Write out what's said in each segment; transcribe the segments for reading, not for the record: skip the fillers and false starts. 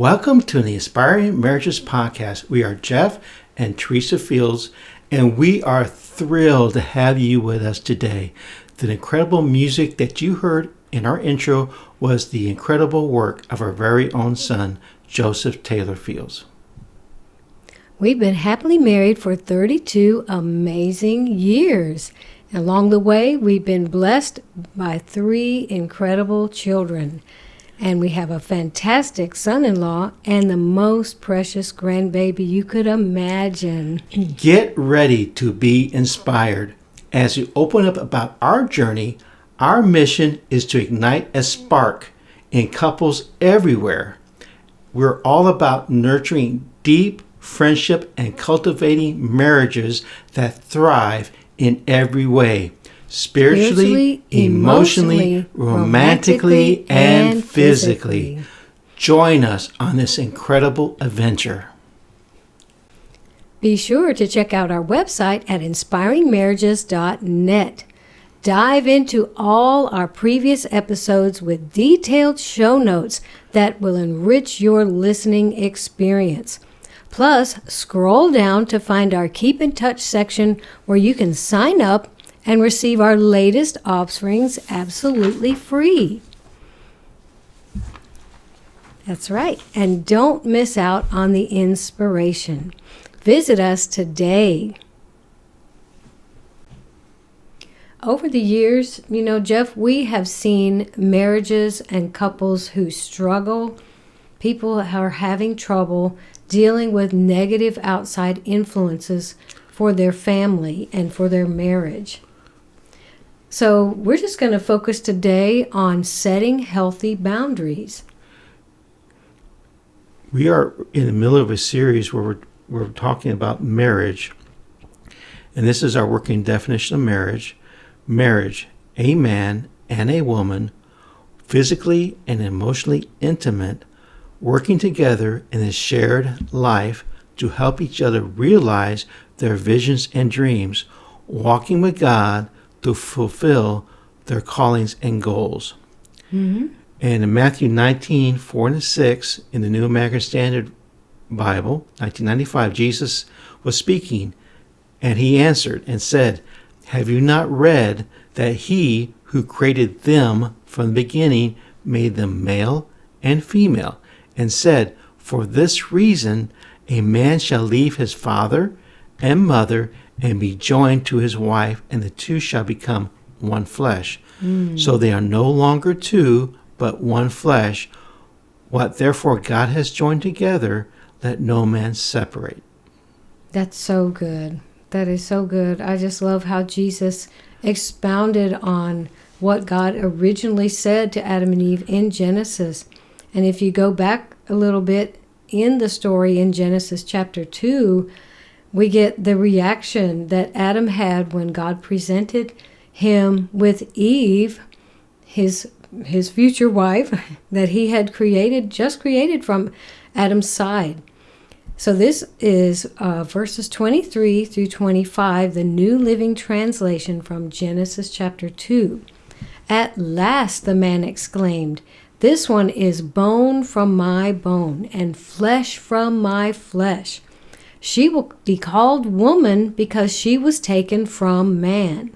Welcome to the Inspiring Marriages Podcast. We are Jeff and Teresa Fields, and we are thrilled to have you with us today. The incredible music that you heard in our intro was the incredible work of our very own son, Joseph Taylor Fields. We've been happily married for 32 amazing years. Along the way, we've been blessed by 3 incredible children. And we have a fantastic son-in-law and the most precious grandbaby you could imagine. Get ready to be inspired. As we open up about our journey, our mission is to ignite a spark in couples everywhere. We're all about nurturing deep friendship and cultivating marriages that thrive in every way. Spiritually, emotionally, romantically, and physically. Join us on this incredible adventure. Be sure to check out our website at inspiringmarriages.net. Dive into all our previous episodes with detailed show notes that will enrich your listening experience. Plus, scroll down to find our Keep in Touch section where you can sign up and receive our latest offerings absolutely free. That's right. And don't miss out on the inspiration. Visit us today. Over the years, Jeff, we have seen marriages and couples who struggle. People are having trouble dealing with negative outside influences for their family and for their marriage. So we're just going to focus today on setting healthy boundaries. We are in the middle of a series where we're talking about marriage. And this is our working definition of marriage. Marriage, a man and a woman, physically and emotionally intimate, working together in a shared life to help each other realize their visions and dreams, walking with God to fulfill their callings and goals. Mm-hmm. And in Matthew 19:4-6, in the New American Standard Bible, 1995, Jesus was speaking, and he answered and said, "Have you not read that he who created them from the beginning made them male and female, and said, for this reason a man shall leave his father and mother and be joined to his wife, and the two shall become one flesh. So they are no longer two, but one flesh. What therefore God has joined together, let no man separate." That's so good. That is so good. I just love how Jesus expounded on what God originally said to Adam and Eve in Genesis. And if you go back a little bit in the story in Genesis chapter 2, we get the reaction that Adam had when God presented him with Eve, his future wife, that he had just created from Adam's side. So this is verses 23 through 25, the New Living Translation from Genesis chapter 2. "At last," the man exclaimed, "this one is bone from my bone and flesh from my flesh. She will be called woman because she was taken from man."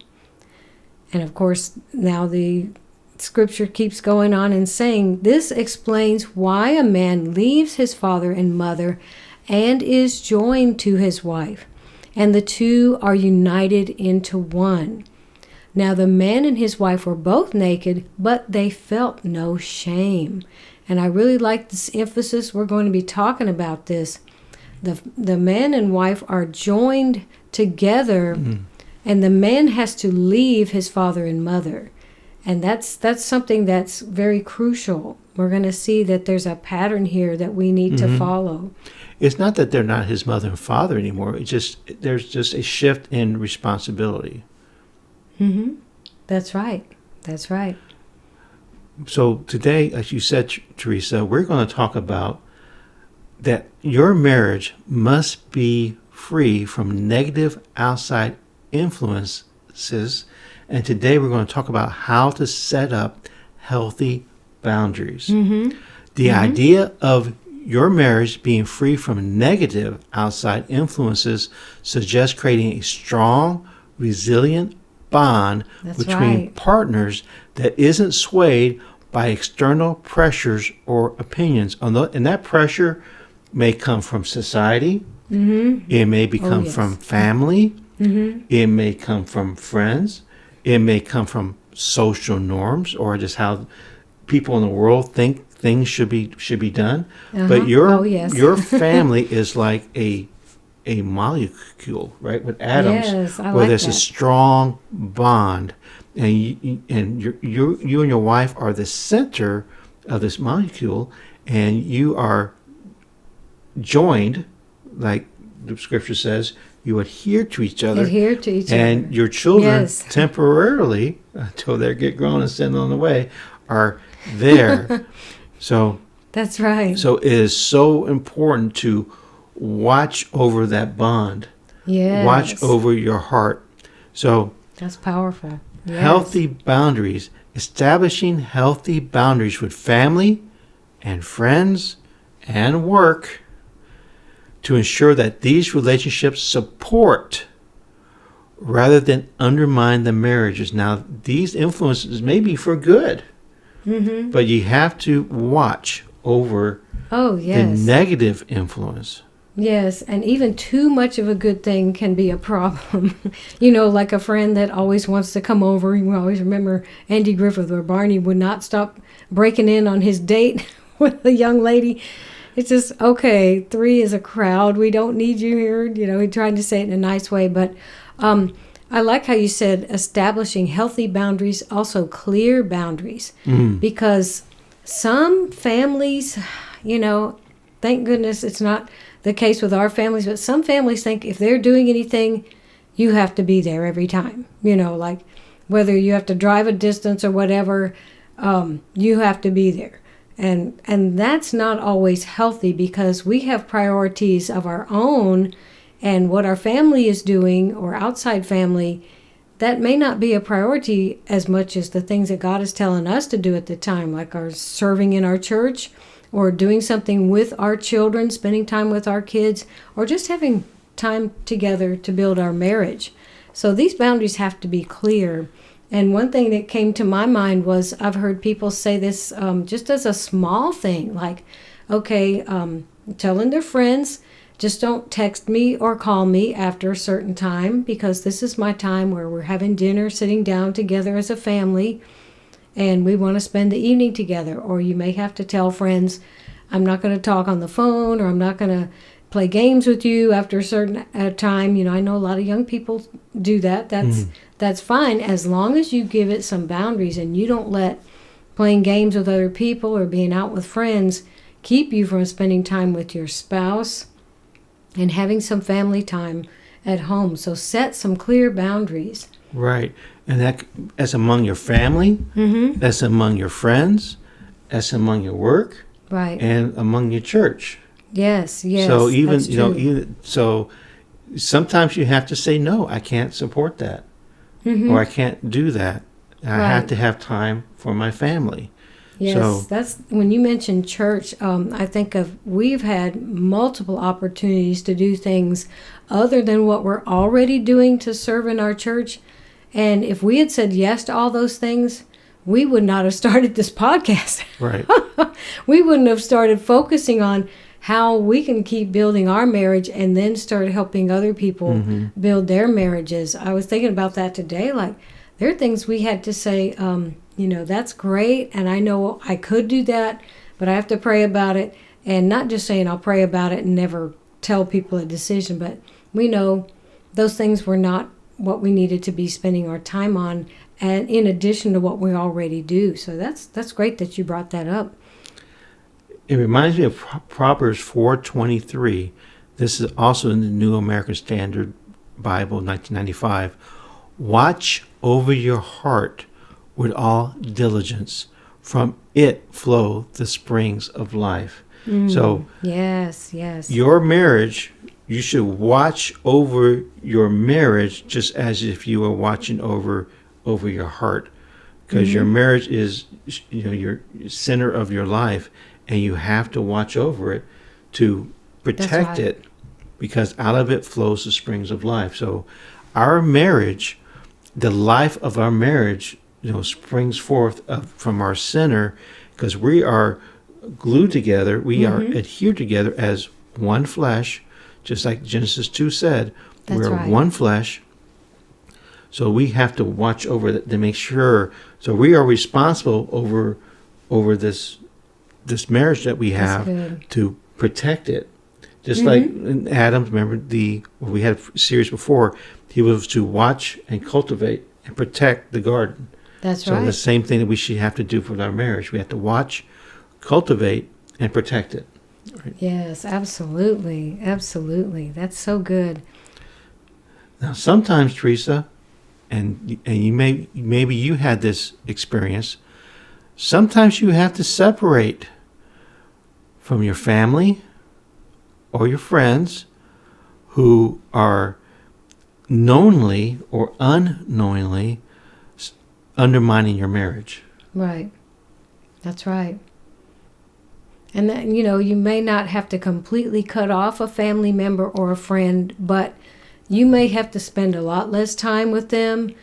And of course, now the scripture keeps going on and saying, "This explains why a man leaves his father and mother and is joined to his wife, and the two are united into one. Now the man and his wife were both naked, but they felt no shame." And I really like this emphasis. We're going to be talking about this. The man and wife are joined together, and the man has to leave his father and mother. And that's something that's very crucial. We're going to see that there's a pattern here that we need to follow. It's not that they're not his mother and father anymore. There's just a shift in responsibility. Mm-hmm. That's right. That's right. So today, as you said, Teresa, we're going to talk about that your marriage must be free from negative outside influences. And today we're going to talk about how to set up healthy boundaries. Mm-hmm. The idea of your marriage being free from negative outside influences suggests creating a strong, resilient bond between partners that isn't swayed by external pressures or opinions. And that pressure may come from society. Mm-hmm. It may come from family. Mm-hmm. It may come from friends. It may come from social norms or just how people in the world think things should be done. But your family is like a molecule, right, with atoms, where there's a strong bond, and you and your wife are the center of this molecule, and you are joined, like the scripture says, you adhere to each other. And your children temporarily, until they get grown and sent on the way, are there. So that's right. So it is so important to watch over that bond. Yes. Watch over your heart. So that's powerful. Yes. Healthy boundaries. Establishing healthy boundaries with family and friends and work to ensure that these relationships support rather than undermine the marriages. Now, these influences may be for good, but you have to watch over the negative influence. Yes, and even too much of a good thing can be a problem. Like a friend that always wants to come over. You always remember Andy Griffith, where Barney would not stop breaking in on his date with a young lady. It's just, okay, 3 is a crowd. We don't need you here. He tried to say it in a nice way. But I like how you said establishing healthy boundaries, also clear boundaries. Because some families, thank goodness it's not the case with our families, but some families think if they're doing anything, you have to be there every time. Like whether you have to drive a distance or whatever, you have to be there. And that's not always healthy because we have priorities of our own, and what our family is doing or outside family, that may not be a priority as much as the things that God is telling us to do at the time, like our serving in our church or doing something with our children, spending time with our kids, or just having time together to build our marriage. So these boundaries have to be clear. And one thing that came to my mind was I've heard people say this just as a small thing, like, okay, telling their friends, just don't text me or call me after a certain time because this is my time where we're having dinner, sitting down together as a family, and we want to spend the evening together. Or you may have to tell friends, I'm not going to talk on the phone, or I'm not going to play games with you after a certain time. I know a lot of young people do that. That's fine as long as you give it some boundaries and you don't let playing games with other people or being out with friends keep you from spending time with your spouse and having some family time at home. So set some clear boundaries. Right. And that's among your family, that's among your friends, that's among your work, right, and among your church. Yes. So even so sometimes you have to say, no, I can't support that. Or I can't do that. I have to have time for my family. Yes, that's when you mention church, I think we've had multiple opportunities to do things other than what we're already doing to serve in our church. And if we had said yes to all those things, we would not have started this podcast. Right. We wouldn't have started focusing on how we can keep building our marriage and then start helping other people build their marriages. I was thinking about that today. Like, there are things we had to say, that's great, and I know I could do that, but I have to pray about it. And not just saying I'll pray about it and never tell people a decision, but we know those things were not what we needed to be spending our time on, and in addition to what we already do. So that's great that you brought that up. It reminds me of Proverbs 4:23. This is also in the New American Standard Bible, 1995. Watch over your heart with all diligence. From it flow the springs of life. So yes, your marriage, you should watch over your marriage just as if you were watching over your heart, because your marriage is your center of your life. And you have to watch over it to protect it, because out of it flows the springs of life. So our marriage, the life of our marriage, springs forth from our center, because we are glued together. We are adhered together as one flesh, just like Genesis 2 said. We're one flesh. So we have to watch over that to make sure. So we are responsible over this marriage that we have to protect it. Just like in Adam, remember we had a series before, he was to watch and cultivate and protect the garden. That's right. So the same thing that we should have to do for our marriage. We have to watch, cultivate, and protect it. Right? Yes, absolutely. Absolutely. That's so good. Now, sometimes, Teresa, and maybe you had this experience, sometimes you have to separate from your family or your friends who are knowingly or unknowingly undermining your marriage. Right. That's right. And that, you may not have to completely cut off a family member or a friend, but you may have to spend a lot less time with them,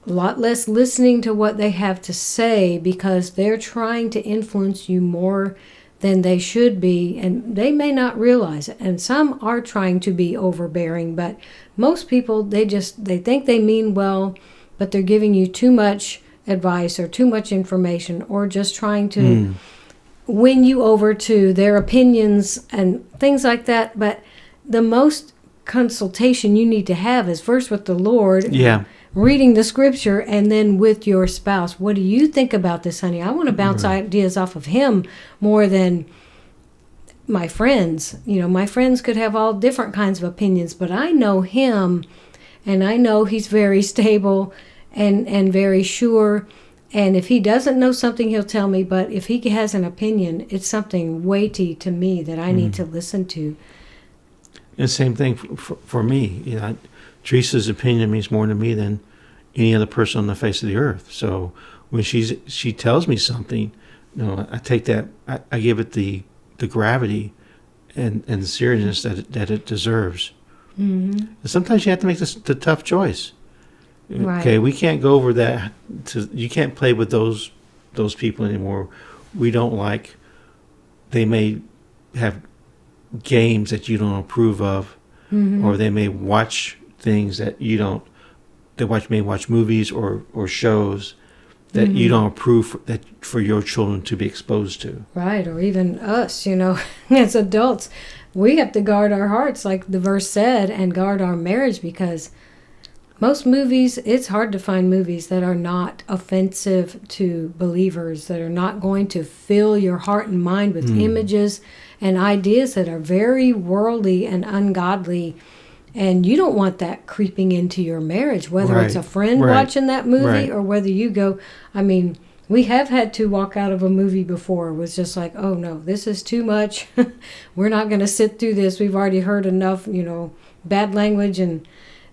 a lot less listening to what they have to say, because they're trying to influence you more than they should be, and they may not realize it. And some are trying to be overbearing, but most people, they think they mean well, but they're giving you too much advice or too much information, or just trying to win you over to their opinions and things like that. But the most consultation you need to have is first with the Lord, reading the scripture, and then with your spouse. What do you think about this, honey? I want to bounce ideas off of him more than my friends. My friends could have all different kinds of opinions, but I know him, and I know he's very stable and very sure. And if he doesn't know something, he'll tell me. But if he has an opinion, it's something weighty to me that I need to listen to. And same thing for me. Teresa's opinion means more to me than any other person on the face of the earth. So when she tells me something, I take that, I give it the gravity and the seriousness that it deserves. And sometimes you have to make the tough choice. Right. Okay, we can't go over that. You can't play with those people anymore. We don't like. They may have games that you don't approve of, or they may watch things that you don't. They may watch movies or shows that you don't approve for your children to be exposed to. Right, or even us, as adults, we have to guard our hearts, like the verse said, and guard our marriage, because most movies, it's hard to find movies that are not offensive to believers, that are not going to fill your heart and mind with images and ideas that are very worldly and ungodly. And you don't want that creeping into your marriage, whether it's a friend watching that movie or whether you go. I mean, we have had to walk out of a movie before. It was just like, oh no, this is too much. We're not going to sit through this. We've already heard enough, bad language and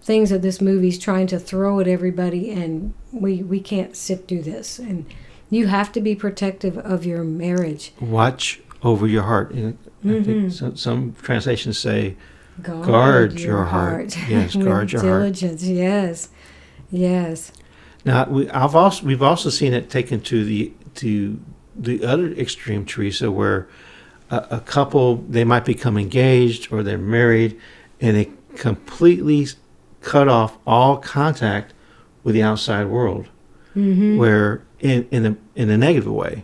things that this movie's trying to throw at everybody, and we can't sit through this. And you have to be protective of your marriage. Watch over your heart. I think some translations say, guard your heart. Yes, guard your diligence. Heart. Yes. Now we've also seen it taken to the other extreme, Teresa, where a couple, they might become engaged or they're married, and they completely cut off all contact with the outside world, where in a negative way,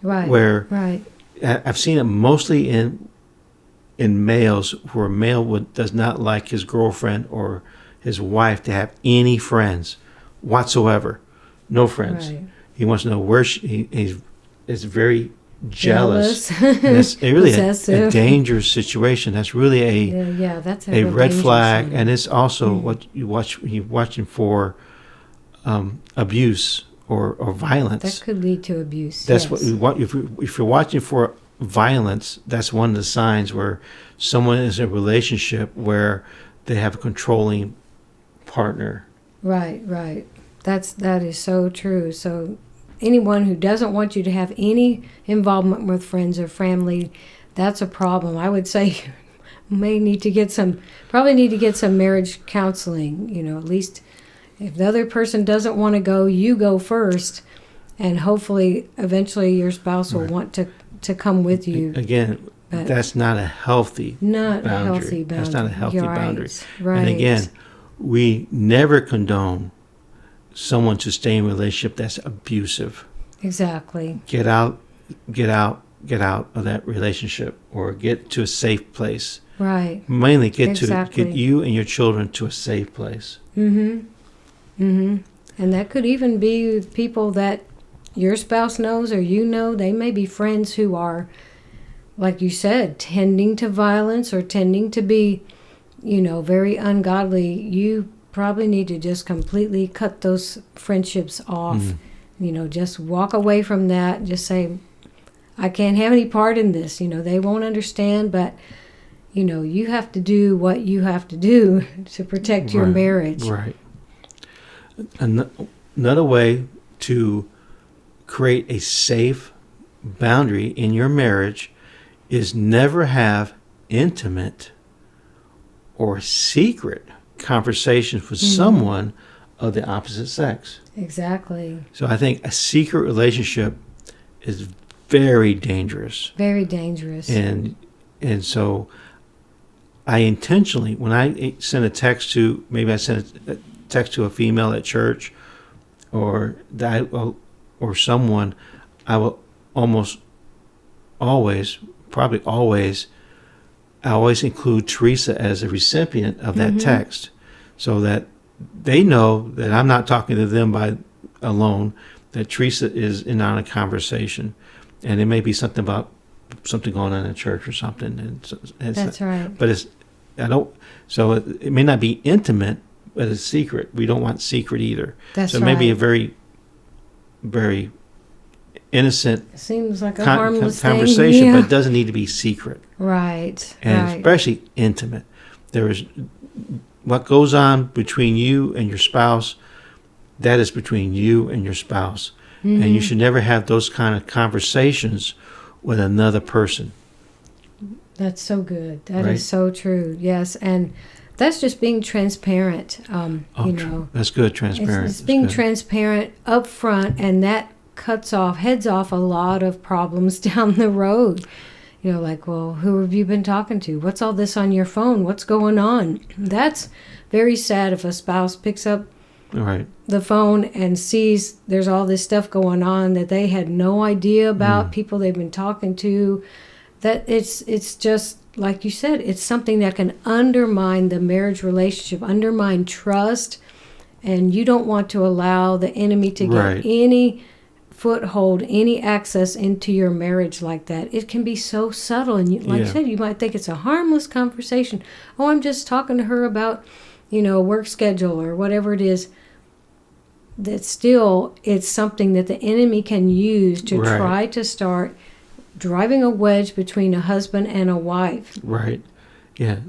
right. I've seen it mostly in males, where a male does not like his girlfriend or his wife to have any friends whatsoever, no friends. Right. He wants to know where he's very jealous. And that's really a dangerous situation. That's really that's a red flag, and it's also what you're watching for abuse or violence. That could lead to abuse. That's what we want. If you're watching for violence, that's one of the signs where someone is in a relationship where they have a controlling partner. Right. That is so true. So anyone who doesn't want you to have any involvement with friends or family, that's a problem. I would say you probably need to get some marriage counseling. At least if the other person doesn't want to go, you go first, and hopefully eventually your spouse will want to come with you. Again, that's not a healthy boundary. That's not a healthy boundary. Right. And again, we never condone someone to stay in a relationship that's abusive. Exactly. Get out of that relationship, or get to a safe place. Right. Mainly get you and your children to a safe place. Mm-hmm. Mm-hmm. And that could even be with people that your spouse knows or they may be friends who are, like you said, tending to violence or tending to be, very ungodly. You probably need to just completely cut those friendships off. Just walk away from that. Just say, I can't have any part in this. They won't understand, but, you have to do what you have to do to protect your marriage. Right. Another way to create a safe boundary in your marriage is never have intimate or secret conversations with someone of the opposite sex. Exactly. So I think a secret relationship is very dangerous. Very dangerous. And so I intentionally, when I send a text to, maybe I send a text to a female at church or someone, I will almost always, probably always, I always include Teresa as a recipient of that text, so that they know that I'm not talking to them alone, that Teresa is in on a conversation. And it may be something about something going on in church or something. And that's right. But so it may not be intimate, but it's secret. We don't want secret either. That's so right. maybe a very, very innocent seems like a harmless conversation, thing. but it doesn't need to be secret. Right. And especially intimate. There is what goes on between you and your spouse, that is between you and your spouse. And you should never have those kind of conversations with another person. That's so good. That is so true. Yes. And that's just being transparent. That's good, transparent. It's being transparent up front, and that heads off a lot of problems down the road. Like, well, who have you been talking to? What's all this on your phone? What's going on? That's very sad if a spouse picks up the phone and sees there's all this stuff going on that they had no idea about, people they've been talking to. That it's just, like you said, it's something that can undermine the marriage relationship, undermine trust, and you don't want to allow the enemy to get any foothold, any access into your marriage like that. It can be so subtle, and you said, you might think it's a harmless conversation. Oh, I'm just talking to her about, work schedule or whatever it is. That still, it's something that the enemy can use to try to start driving a wedge between a husband and a wife. Right. Yeah.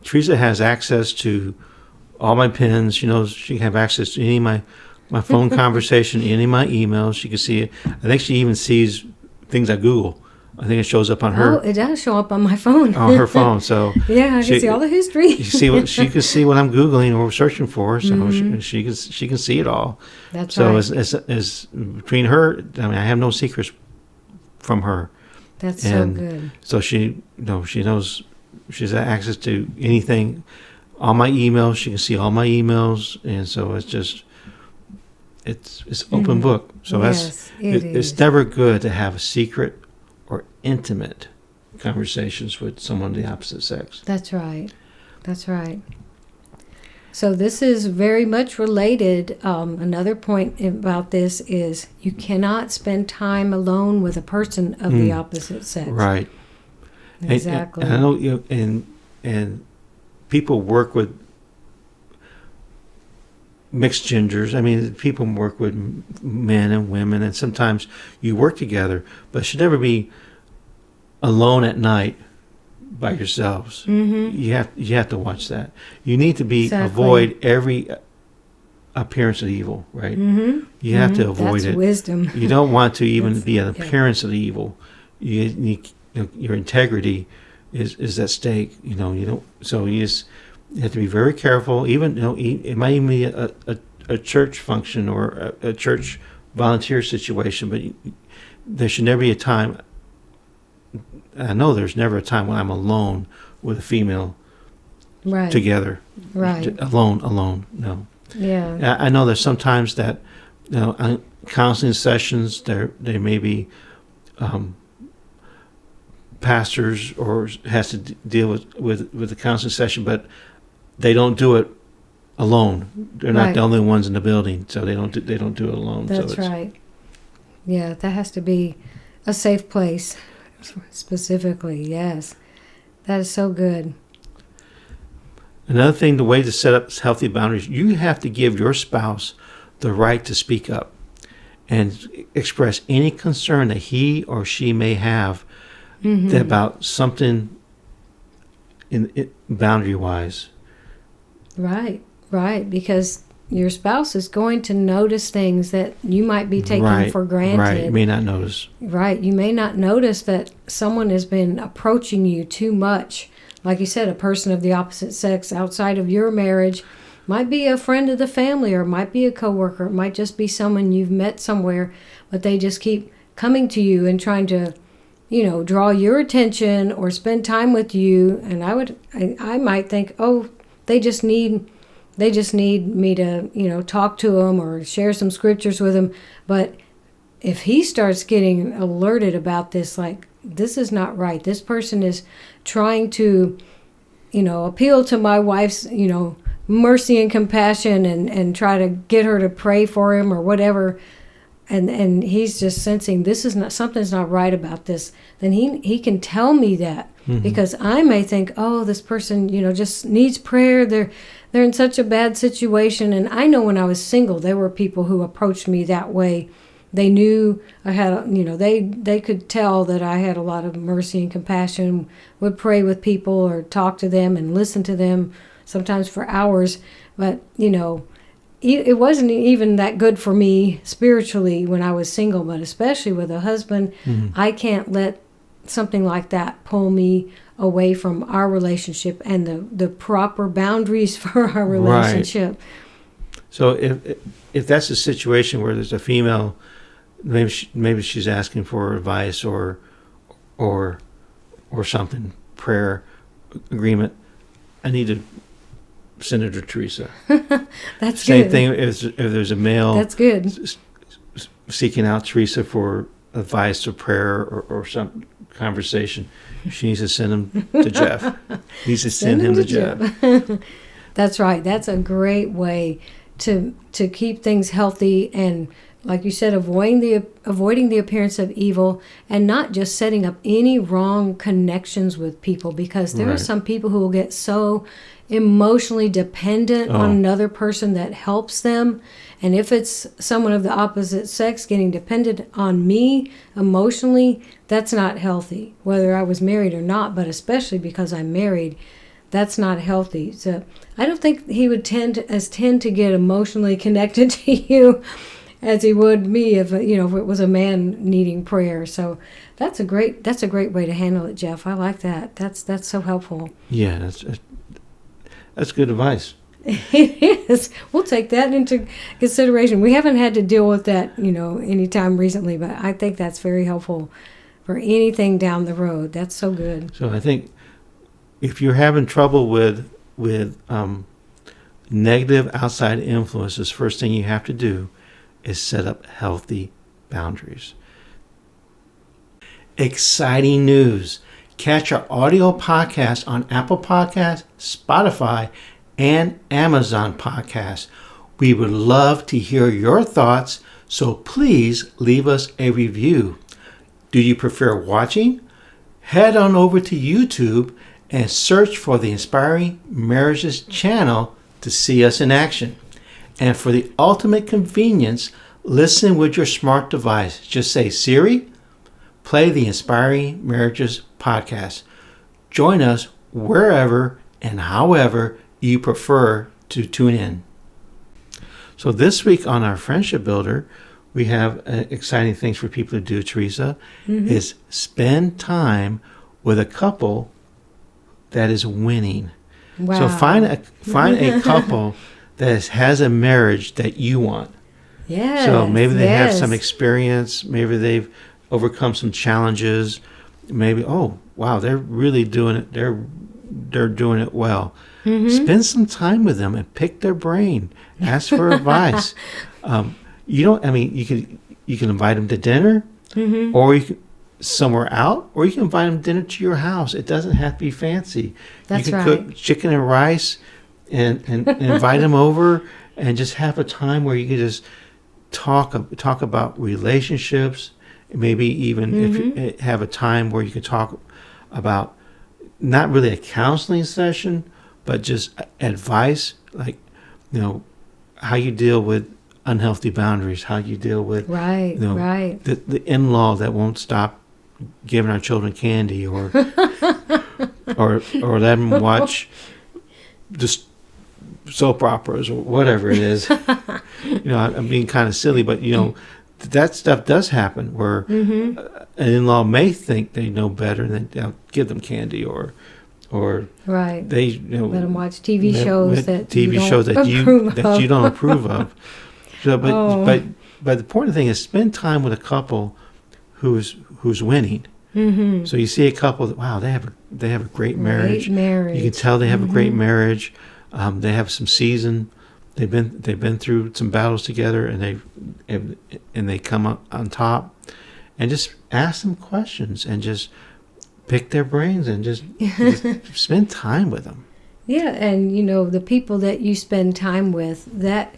Teresa has access to all my pins. She knows she can have access to any of my phone conversation, any of my emails. She can see it. I think she even sees things I Google. I think it shows up on her. Oh, it does show up on my phone. On her phone, so yeah, I can see all the history. She can see what I'm Googling or searching for, so she can see it all. That's right. So it's between her. I mean, I have no secrets from her. That's so good. So she knows she has access to anything. All my emails, she can see all my emails, and so it's just it's open book. So it's never good to have a secret or intimate conversations with someone of the opposite sex. That's right. That's right. So this is very much related. Another point about this is you cannot spend time alone with a person of the opposite sex. Right. Exactly. And I know and people work with mixed genders. I mean, people work with men and women, and sometimes you work together, but it should never be alone at night by yourselves. You have to watch that. You need to avoid every appearance of evil, right? You have to avoid That's wisdom. You don't want to even be an appearance of evil. You your integrity is at stake. You don't. So you have to be very careful. Even it might even be a church function or a church volunteer situation, but there should never be a time. I know there's never a time when I'm alone with a female Right. together. Right. Alone. No. Yeah. I know there's sometimes that counseling sessions they may be pastors or has to deal with the counseling session, but they don't do it alone. They're not Right. the only ones in the building, so they don't do it alone. That's right. Yeah, that has to be a safe place, specifically. Yes, that is so good. Another thing, the way to set up healthy boundaries, you have to give your spouse the right to speak up and express any concern that he or she may have about something boundary-wise. Right, because your spouse is going to notice things that you might be taking for granted. Right, you may not notice. Right, you may not notice that someone has been approaching you too much. Like you said, a person of the opposite sex outside of your marriage might be a friend of the family, or might be a coworker. It might just be someone you've met somewhere, but they just keep coming to you and trying to, draw your attention or spend time with you. And I might think, oh, they just need me to, talk to them or share some scriptures with them. But if he starts getting alerted about this, like, this is not right. This person is trying to, appeal to my wife's, mercy and compassion and try to get her to pray for him or whatever. And he's just sensing something's not right about this. Then he can tell me that, because I may think, oh, this person, just needs prayer. They're in such a bad situation. And I know when I was single, there were people who approached me that way. They knew I had, they could tell that I had a lot of mercy and compassion, would pray with people or talk to them and listen to them, sometimes for hours. But, it wasn't even that good for me spiritually when I was single, but especially with a husband, I can't let something like that pull me away from our relationship and the proper boundaries for our relationship. Right. So if that's a situation where there's a female, maybe she's asking for advice or something, prayer, agreement, I need to Senator Teresa. That's Same good. thing if there's a male. That's good. Seeking out Teresa for advice or prayer or some conversation. She needs to send him to Jeff. Needs to send him to Jeff. That's right. That's a great way to keep things healthy and, like you said, avoiding the appearance of evil, and not just setting up any wrong connections with people, because there are some people who will get so emotionally dependent on another person that helps them. And if it's someone of the opposite sex getting dependent on me emotionally, that's not healthy, whether I was married or not, but especially because I'm married, that's not healthy. So I don't think he would tend to get emotionally connected to you as he would me if it was a man needing prayer. So that's a great way to handle it, Jeff. I like that. That's so helpful. Yeah, that's good advice. It is. We'll take that into consideration. We haven't had to deal with that, any time recently, but I think that's very helpful for anything down the road. That's so good. So I think if you're having trouble with negative outside influences, first thing you have to do is set up healthy boundaries. Exciting news. Catch our audio podcast on Apple Podcasts, Spotify, and Amazon Podcasts. We would love to hear your thoughts, so please leave us a review. Do you prefer watching? Head on over to YouTube and search for the Inspiring Marriages channel to see us in action. And for the ultimate convenience, listen with your smart device. Just say, Siri, play the Inspiring Marriages podcast. Join us wherever and however you prefer to tune in. So this week on our Friendship Builder, we have exciting things for people to do, Teresa, is spend time with a couple that is winning. Wow. So find a couple that has a marriage that you want. Yes. So maybe they have some experience. Maybe they've overcome some challenges. Maybe, oh, wow, they're really doing it. They're doing it well. Spend some time with them and pick their brain. Ask for advice. You can invite them to dinner, or you can somewhere out, or you can invite them dinner to your house. It doesn't have to be fancy. That's you can right. cook chicken and rice and invite them over and just have a time where you can just talk about relationships. Maybe even if you have a time where you can talk about not really a counseling session, but just advice, like, how you deal with unhealthy boundaries, how you deal with the in-law that won't stop giving our children candy, or or let them watch just soap operas or whatever it is. I'm being kind of silly, but that stuff does happen where an in-law may think they know better and they'll give them candy, or they let them watch TV shows that you don't approve of. So, but the important thing is spend time with a couple who's winning. So you see a couple that, wow, they have a great marriage. You can tell they have a great marriage. They have some season. They've been through some battles together, and they come up on top. And just ask them questions and just pick their brains and just spend time with them. Yeah, and the people that you spend time with, that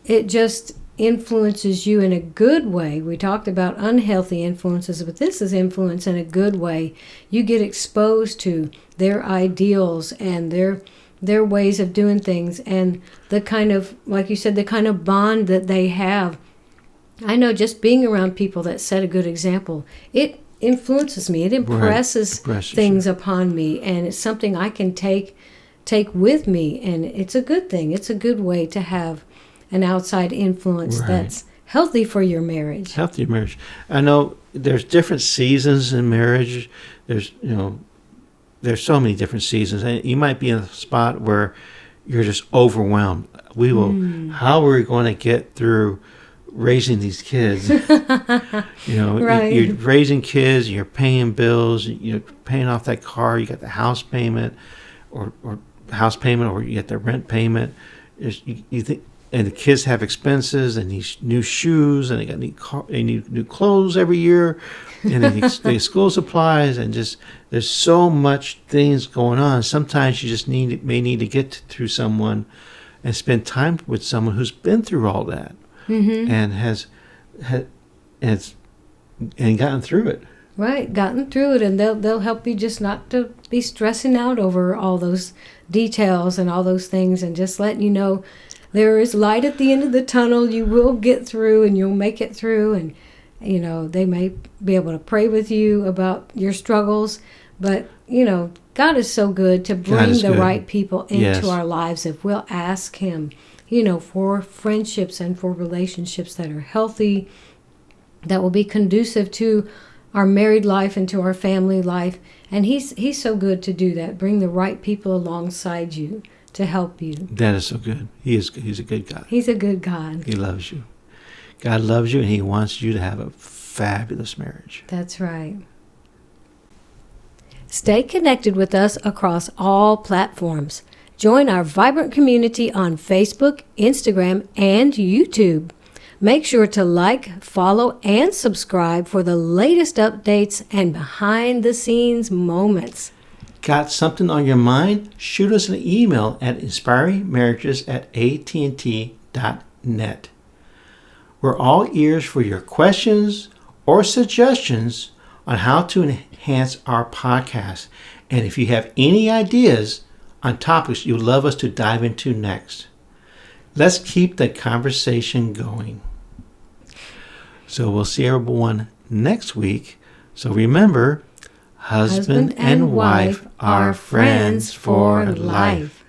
it just influences you in a good way. We talked about unhealthy influences, but this is influence in a good way. You get exposed to their ideals and their ways of doing things, and the kind of, like you said, the kind of bond that they have. I know just being around people that set a good example, it influences me. It impresses things upon me, and it's something I can take with me, and it's a good thing. It's a good way to have an outside influence that's healthy for your marriage. Healthy marriage. I know there's different seasons in marriage. There's so many different seasons, and you might be in a spot where you're just overwhelmed. How are we going to get through raising these kids? You're raising kids, you're paying bills, you're paying off that car, you got the house payment, or you get the rent payment. You think, and the kids have expenses and these new shoes, and they need new clothes every year, and then the school supplies, and just there's so much things going on. Sometimes you just may need to get through someone and spend time with someone who's been through all that and has gotten through it. Right, gotten through it, and they'll help you just not to be stressing out over all those details and all those things, and just letting you know there is light at the end of the tunnel. You will get through, and you'll make it through, and they may be able to pray with you about your struggles, but God is so good to bring the right people into our lives if we'll ask Him, for friendships and for relationships that are healthy, that will be conducive to our married life and to our family life. And He's so good to do that. Bring the right people alongside you to help you. That is so good. He's a good God. He's a good God. He loves you. God loves you, and He wants you to have a fabulous marriage. That's right. Stay connected with us across all platforms. Join our vibrant community on Facebook, Instagram, and YouTube. Make sure to like, follow, and subscribe for the latest updates and behind-the-scenes moments. Got something on your mind? Shoot us an email at inspiringmarriages@att.net. We're all ears for your questions or suggestions on how to enhance our podcast. And if you have any ideas on topics you'd love us to dive into next, let's keep the conversation going. So we'll see everyone next week. So remember, husband and wife are friends for life.